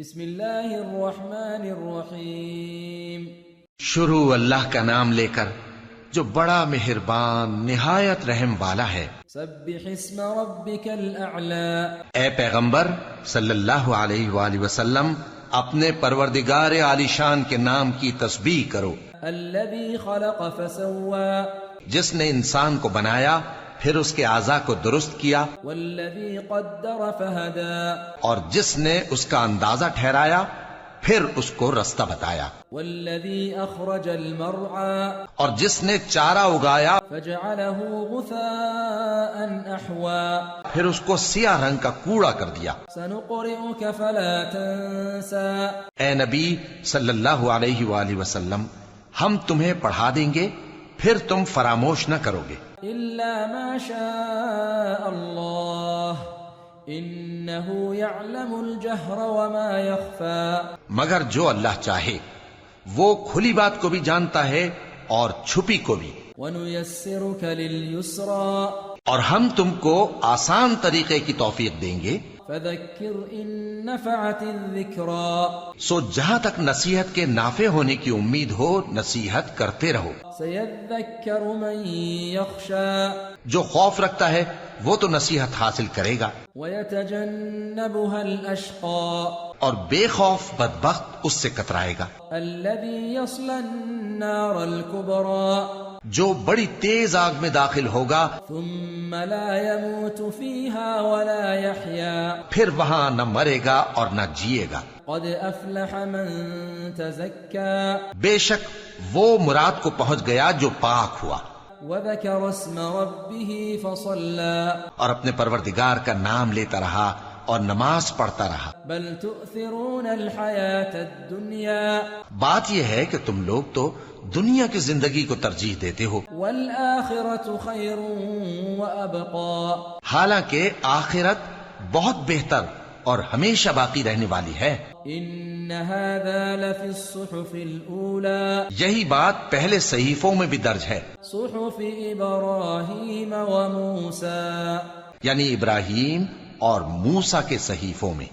بسم اللہ الرحمن الرحیم. شروع اللہ کا نام لے کر جو بڑا مہربان نہایت رحم والا ہے. سبح اسم ربک الاعلی. اے پیغمبر صلی اللہ علیہ وآلہ وسلم اپنے پروردگار عالی شان کے نام کی تسبیح کرو. الذی خلق فسوی. جس نے انسان کو بنایا پھر اس کے اعضاء کو درست کیا. والذی قدر فہدی. اور جس نے اس کا اندازہ ٹھہرایا پھر اس کو رستہ بتایا. والذی اخرج المرعى. اور جس نے چارہ اگایا فجعله غثاء احوا. پھر اس کو سیاہ رنگ کا کوڑا کر دیا. سنقرئک فلا تنسى. اے نبی صلی اللہ علیہ وآلہ وسلم ہم تمہیں پڑھا دیں گے پھر تم فراموش نہ کرو گے الا ما شاء اللہ انه يعلم الجهر وما يخفى. مگر جو اللہ چاہے وہ کھلی بات کو بھی جانتا ہے اور چھپی کو بھی. ونيسرك لليسرى. اور ہم تم کو آسان طریقے کی توفیق دیں گے. فذكر ان نفعت الذكرى. سو جہاں تک نصیحت کے نافع ہونے کی امید ہو نصیحت کرتے رہو. سيذكر من يخشى. جو خوف رکھتا ہے وہ تو نصیحت حاصل کرے گا. ويتجنبها الاشقى. اور بے خوف بدبخت اس سے کترائے گا. الذي يصلى النار الكبرى. جو بڑی تیز آگ میں داخل ہوگا ثم لا يموت فيها ولا يحيا. پھر وہاں نہ مرے گا اور نہ جیے گا. قد افلح من تزكى. بے شک وہ مراد کو پہنچ گیا جو پاک ہوا وذكر اسم ربه فصلى. اور اپنے پروردگار کا نام لیتا رہا اور نماز پڑھتا رہا. بل تؤثرون الحياة الدنيا. بات یہ ہے کہ تم لوگ تو دنیا کی زندگی کو ترجیح دیتے ہو والآخرة خير وأبقى. حالانکہ آخرت بہت بہتر اور ہمیشہ باقی رہنے والی ہے. ان هذا لفي الصحف الأولى. یہی بات پہلے صحیفوں میں بھی درج ہے صحف ابراہیم وموسیٰ. یعنی ابراہیم اور موسیٰ کے صحیفوں میں.